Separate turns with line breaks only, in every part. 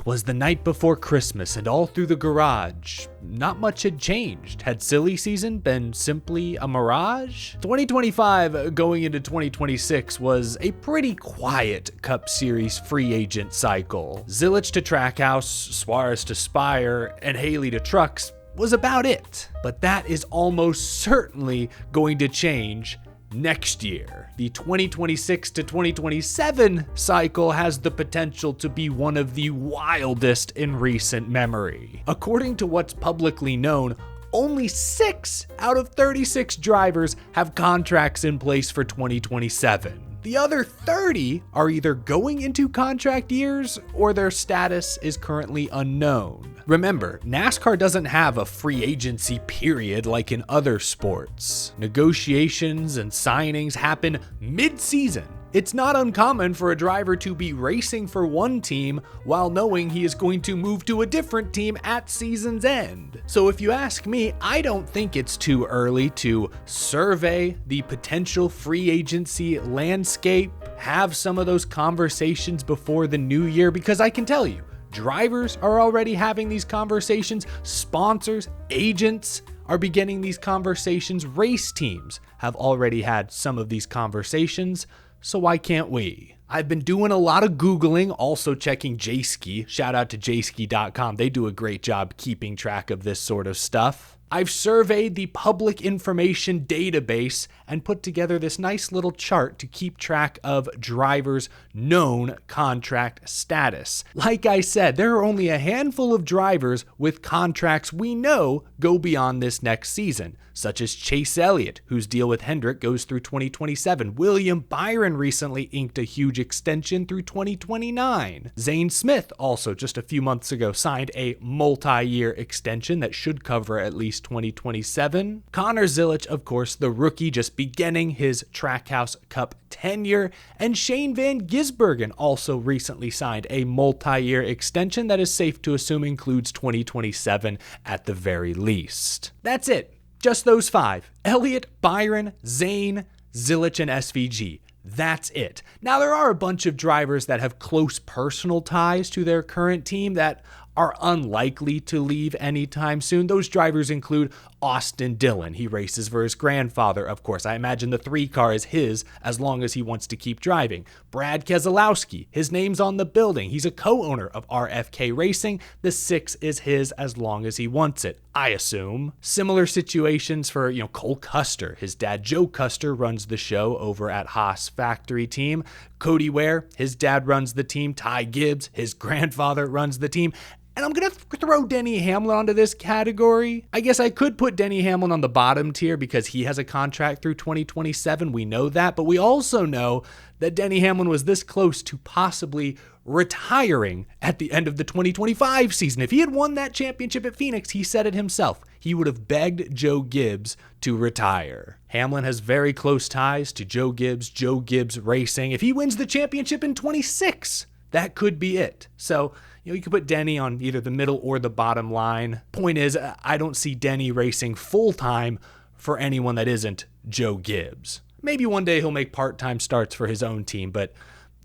'Twas the night before Christmas, and all through the garage, not much had changed. Had silly season been simply a mirage? 2025 going into 2026 was a pretty quiet Cup Series free agent cycle. Zilich to Trackhouse, Suarez to Spire, and Haley to Trucks was about it. But that is almost certainly going to change next year. The 2026 to 2027 cycle has the potential to be one of the wildest in recent memory. According to what's publicly known, only 6 out of 36 drivers have contracts in place for 2027. The other 30 are either going into contract years or their status is currently unknown. Remember, NASCAR doesn't have a free agency period like in other sports. Negotiations and signings happen mid-season. It's not uncommon for a driver to be racing for one team while knowing he is going to move to a different team at season's end. So if you ask me, I don't think it's too early to survey the potential free agency landscape, have some of those conversations before the new year, because I can tell you, drivers are already having these conversations, sponsors, agents are beginning these conversations, race teams have already had some of these conversations. So why can't we? I've been doing a lot of Googling, also checking Jayski. Shout out to jayski.com. They do a great job keeping track of this sort of stuff. I've surveyed the public information database and put together this nice little chart to keep track of drivers' known contract status. Like I said, there are only a handful of drivers with contracts we know go beyond this next season, such as Chase Elliott, whose deal with Hendrick goes through 2027. William Byron recently inked a huge extension through 2029. Zane Smith also just a few months ago signed a multi-year extension that should cover at least 2027. Connor Zilich, of course, the rookie just beginning his Trackhouse Cup tenure, and Shane Van Gisbergen also recently signed a multi-year extension that is safe to assume includes 2027 at the very least. That's it. Just those 5. Elliott, Byron, Zane, Zilich, and SVG. That's it. Now, there are a bunch of drivers that have close personal ties to their current team that are unlikely to leave anytime soon. Those drivers include Austin Dillon. He races for his grandfather, of course. I imagine the 3 car is his as long as he wants to keep driving. Brad Keselowski, his name's on the building. He's a co-owner of RFK Racing. The 6 is his as long as he wants it, I assume. Similar situations for, Cole Custer. His dad, Joe Custer, runs the show over at Haas Factory Team. Cody Ware, his dad runs the team. Ty Gibbs, his grandfather runs the team. And I'm going to throw Denny Hamlin onto this category. I guess I could put Denny Hamlin on the bottom tier because he has a contract through 2027. We know that, but we also know that Denny Hamlin was this close to possibly retiring at the end of the 2025 season. If he had won that championship at Phoenix, he said it himself, he would have begged Joe Gibbs to retire. Hamlin has very close ties to Joe Gibbs Racing. If he wins the championship in 26, that could be it. So, you could put Denny on either the middle or the bottom line. Point is, I don't see Denny racing full-time for anyone that isn't Joe Gibbs. Maybe one day he'll make part-time starts for his own team, but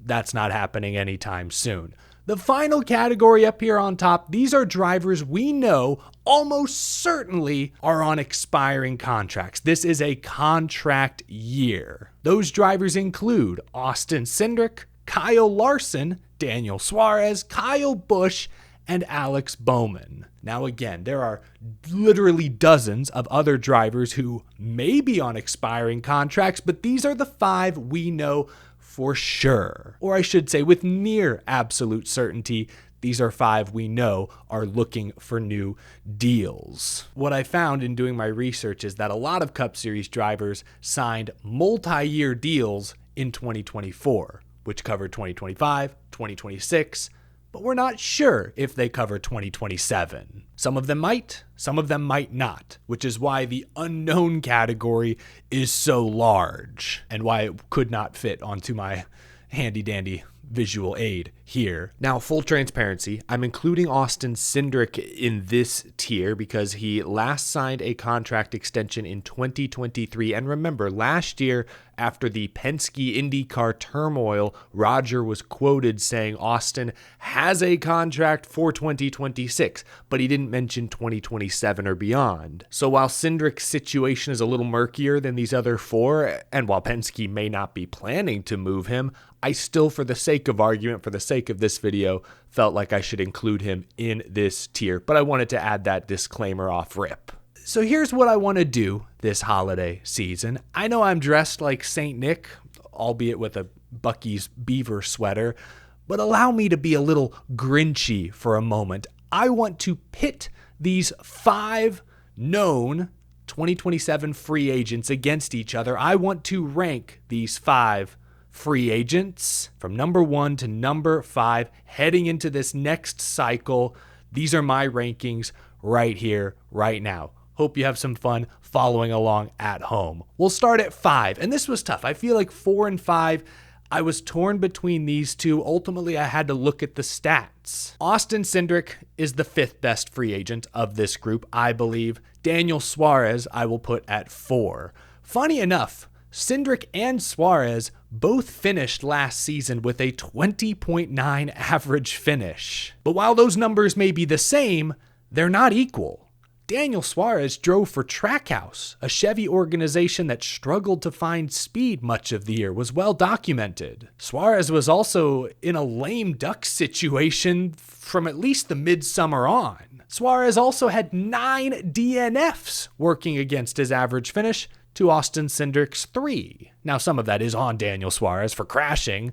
that's not happening anytime soon. The final category up here on top, these are drivers we know almost certainly are on expiring contracts. This is a contract year. Those drivers include Austin Cindric, Kyle Larson, Daniel Suarez, Kyle Busch, and Alex Bowman. Now again, there are literally dozens of other drivers who may be on expiring contracts, but these are the 5 we know for sure. Or I should say with near absolute certainty, these are 5 we know are looking for new deals. What I found in doing my research is that a lot of Cup Series drivers signed multi-year deals in 2024. Which covered 2025, 2026, but we're not sure if they cover 2027. Some of them might, some of them might not, which is why the unknown category is so large and why it could not fit onto my handy-dandy visual aid here. Now, full transparency, I'm including Austin Cindric in this tier because he last signed a contract extension in 2023. And remember, last year, after the Penske IndyCar turmoil, Roger was quoted saying Austin has a contract for 2026, but he didn't mention 2027 or beyond. So while Cindric's situation is a little murkier than these other four, and while Penske may not be planning to move him, I still, for the sake of argument, for the sake of this video, felt like I should include him in this tier, but I wanted to add that disclaimer off rip. So here's what I want to do this holiday season. I know I'm dressed like Saint Nick, albeit with a Bucky's Beaver sweater, but allow me to be a little Grinchy for a moment. I want to pit these 5 known 2027 free agents against each other. I want to rank these 5 free agents from number 1 to number 5 heading into this next cycle. These are my rankings right here, right now. Hope you have some fun following along at home. We'll start at 5, and this was tough. I feel like 4 and 5, I was torn between these two. Ultimately, I had to look at the stats. Austin Cindric is the 5th best free agent of this group, I believe. Daniel Suarez, I will put at 4. Funny enough, Cindric and Suarez both finished last season with a 20.9 average finish. But while those numbers may be the same, they're not equal. Daniel Suarez drove for Trackhouse, a Chevy organization that struggled to find speed much of the year, was well documented. Suarez was also in a lame duck situation from at least the midsummer on. Suarez also had 9 DNFs working against his average finish to Austin Cindric's 3. Now, some of that is on Daniel Suarez for crashing,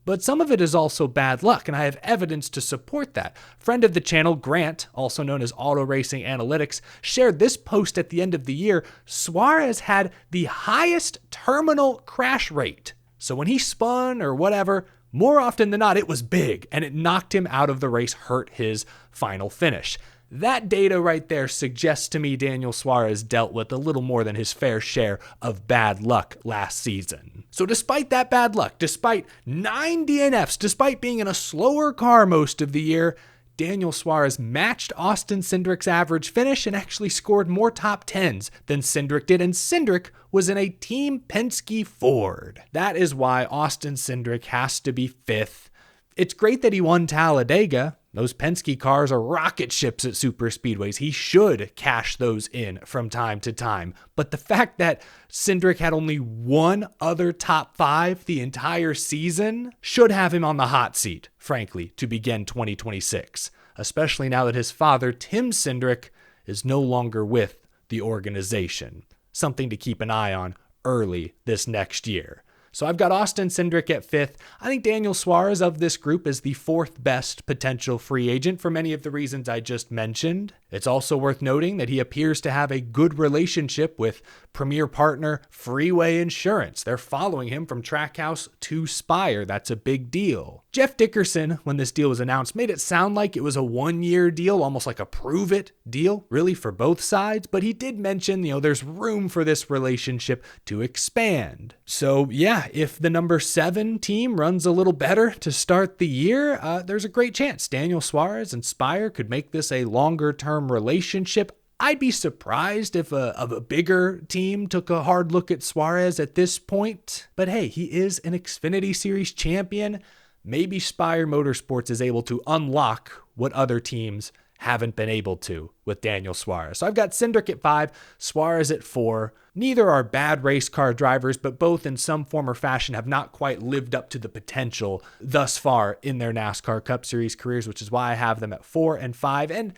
but some of it is also bad luck, and I have evidence to support that. Friend of the channel, Grant, also known as Auto Racing Analytics, shared this post at the end of the year. Suarez had the highest terminal crash rate. So when he spun or whatever, more often than not, it was big, and it knocked him out of the race, hurt his final finish. That data right there suggests to me Daniel Suarez dealt with a little more than his fair share of bad luck last season. So despite that bad luck, despite 9 DNFs, despite being in a slower car most of the year, Daniel Suarez matched Austin Cindric's average finish and actually scored more top 10s than Cindric did, and Cindric was in a Team Penske Ford. That is why Austin Cindric has to be 5th. It's great that he won Talladega. Those Penske cars are rocket ships at super speedways. He should cash those in from time to time. But the fact that Cindric had only 1 other top 5 the entire season should have him on the hot seat, frankly, to begin 2026, especially now that his father, Tim Cindric, is no longer with the organization. Something to keep an eye on early this next year. So I've got Austin Cindric at 5th. I think Daniel Suarez of this group is the 4th best potential free agent for many of the reasons I just mentioned. It's also worth noting that he appears to have a good relationship with premier partner Freeway Insurance. They're following him from Trackhouse to Spire. That's a big deal. Jeff Dickerson, when this deal was announced, made it sound like it was a 1-year deal, almost like a prove-it deal, really, for both sides. But he did mention, there's room for this relationship to expand. So yeah, if the number 7 team runs a little better to start the year, there's a great chance Daniel Suarez and Spire could make this a longer-term relationship. I'd be surprised if a bigger team took a hard look at Suarez at this point. But hey, he is an Xfinity Series champion. Maybe Spire Motorsports is able to unlock what other teams haven't been able to with Daniel Suarez. So I've got Cindric at 5, Suarez at 4. Neither are bad race car drivers, but both in some form or fashion have not quite lived up to the potential thus far in their NASCAR Cup Series careers, which is why I have them at 4 and 5. And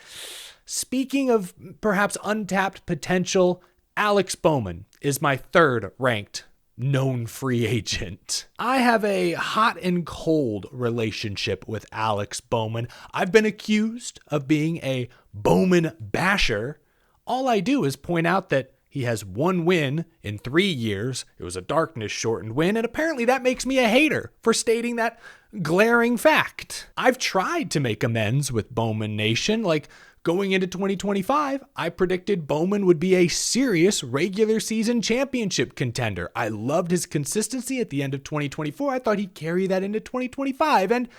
speaking of perhaps untapped potential, Alex Bowman is my 3rd ranked known free agent. I have a hot and cold relationship with Alex Bowman. I've been accused of being a Bowman basher. All I do is point out that he has 1 win in 3 years. It was a darkness-shortened win, and apparently that makes me a hater for stating that glaring fact. I've tried to make amends with Bowman Nation, like going into 2025, I predicted Bowman would be a serious regular season championship contender. I loved his consistency at the end of 2024. I thought he'd carry that into 2025. And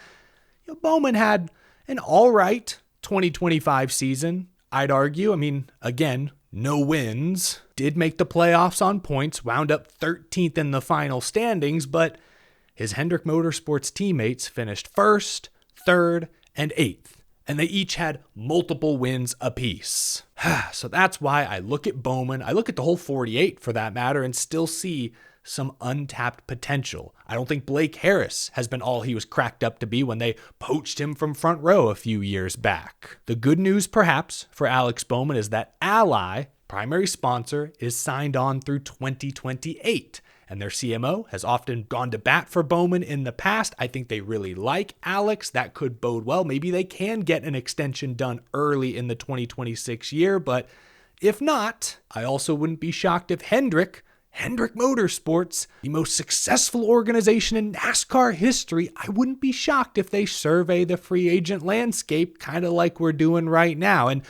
Bowman had an all right 2025 season, I'd argue. I mean, again, no wins. Did make the playoffs on points, wound up 13th in the final standings, but his Hendrick Motorsports teammates finished 1st, 3rd, and 8th. And they each had multiple wins apiece. So that's why I look at Bowman, I look at the whole 48 for that matter, and still see some untapped potential. I don't think Blake Harris has been all he was cracked up to be when they poached him from front row a few years back. The good news, perhaps, for Alex Bowman is that Ally, primary sponsor, is signed on through 2028. And their CMO has often gone to bat for Bowman in the past. I think they really like Alex. That could bode well. Maybe they can get an extension done early in the 2026 year. But if not, I also wouldn't be shocked if Hendrick Motorsports, the most successful organization in NASCAR history, I wouldn't be shocked if they survey the free agent landscape kind of like we're doing right now. And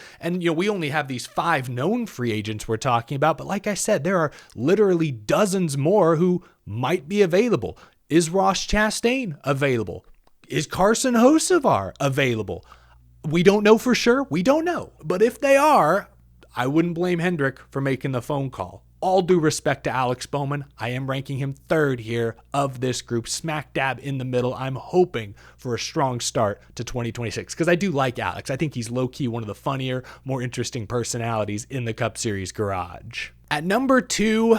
we only have these 5 known free agents we're talking about, but like I said, there are literally dozens more who might be available. Is Ross Chastain available? Is Carson Hocevar available? We don't know for sure. We don't know. But if they are, I wouldn't blame Hendrick for making the phone call. All due respect to Alex Bowman, I am ranking him 3rd here of this group, smack dab in the middle. I'm hoping for a strong start to 2026 because I do like Alex. I think he's low-key one of the funnier, more interesting personalities in the Cup Series garage. At number 2,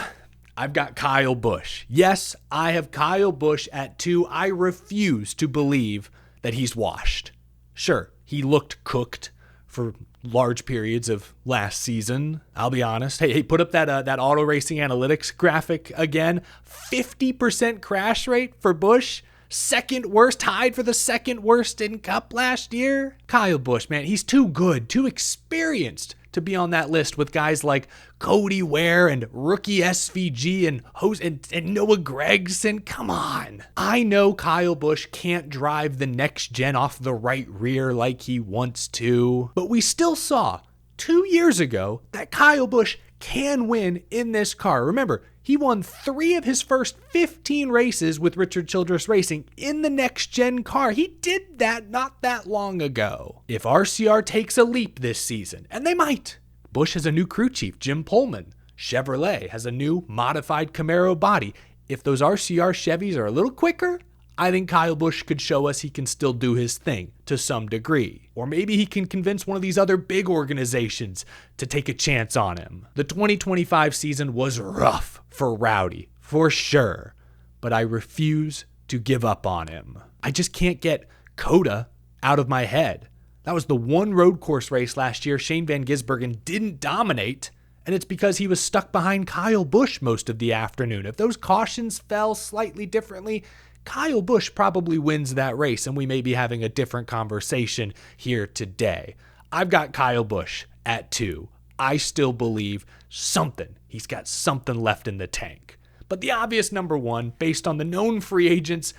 I've got Kyle Busch. Yes, I have Kyle Busch at 2. I refuse to believe that he's washed. Sure, he looked cooked for large periods of last season. I'll be honest. Hey, put up that auto racing analytics graphic again. 50% crash rate for Busch. Second worst, tied for the second worst in Cup last year. Kyle Busch, man, he's too good, too experienced to be on that list with guys like Cody Ware and rookie SVG and Noah Gragson. Come on. I know Kyle Busch can't drive the next gen off the right rear like he wants to, but we still saw 2 years ago that Kyle Busch can win in this car. Remember, he won 3 of his first 15 races with Richard Childress Racing in the next-gen car. He did that not that long ago. If RCR takes a leap this season, and they might, Busch has a new crew chief, Jim Pullman. Chevrolet has a new modified Camaro body. If those RCR Chevys are a little quicker, I think Kyle Busch could show us he can still do his thing to some degree. Or maybe he can convince one of these other big organizations to take a chance on him. The 2025 season was rough for Rowdy, for sure, but I refuse to give up on him. I just can't get Coda out of my head. That was the one road course race last year Shane Van Gisbergen didn't dominate, and it's because he was stuck behind Kyle Busch most of the afternoon. If those cautions fell slightly differently, Kyle Busch probably wins that race, and we may be having a different conversation here today. I've got Kyle Busch at 2. I still believe he's got something left in the tank. But the obvious number 1, based on the known free agents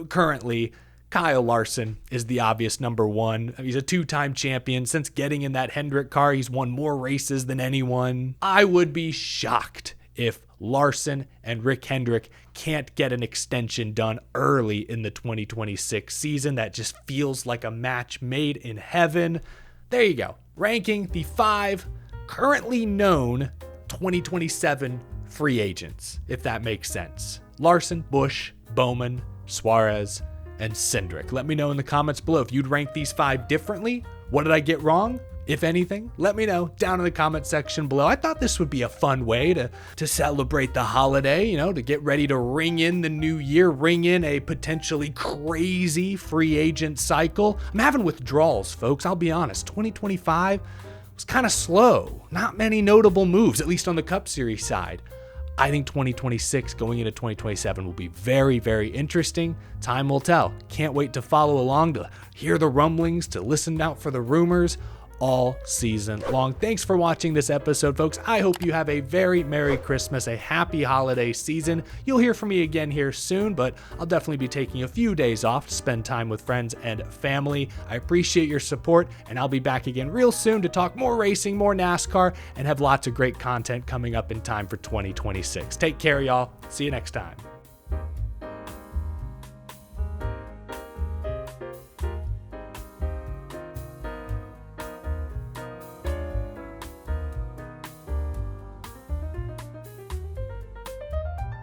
currently, Kyle Larson is the obvious number 1. He's a 2-time champion. Since getting in that Hendrick car, he's won more races than anyone. I would be shocked if Larson and Rick Hendrick can't get an extension done early in the 2026 season. That just feels like a match made in heaven. There you go. Ranking the 5 currently known 2027 free agents, if that makes sense. Larson, Busch, Bowman, Suarez, and Cindric. Let me know in the comments below if you'd rank these 5 differently. What did I get wrong? If anything, let me know down in the comment section below. I thought this would be a fun way to celebrate the holiday, to get ready to ring in the new year, ring in a potentially crazy free agent cycle. I'm having withdrawals, folks. I'll be honest. 2025 was kind of slow. Not many notable moves, at least on the Cup Series side. I think 2026 going into 2027 will be very, very interesting. Time will tell. Can't wait to follow along, to hear the rumblings, to listen out for the rumors all season long. Thanks for watching this episode, folks. I hope you have a very Merry Christmas, a happy holiday season. You'll hear from me again here soon, but I'll definitely be taking a few days off to spend time with friends and family. I appreciate your support, and I'll be back again real soon to talk more racing, more NASCAR, and have lots of great content coming up in time for 2026. Take care, y'all. See you next time.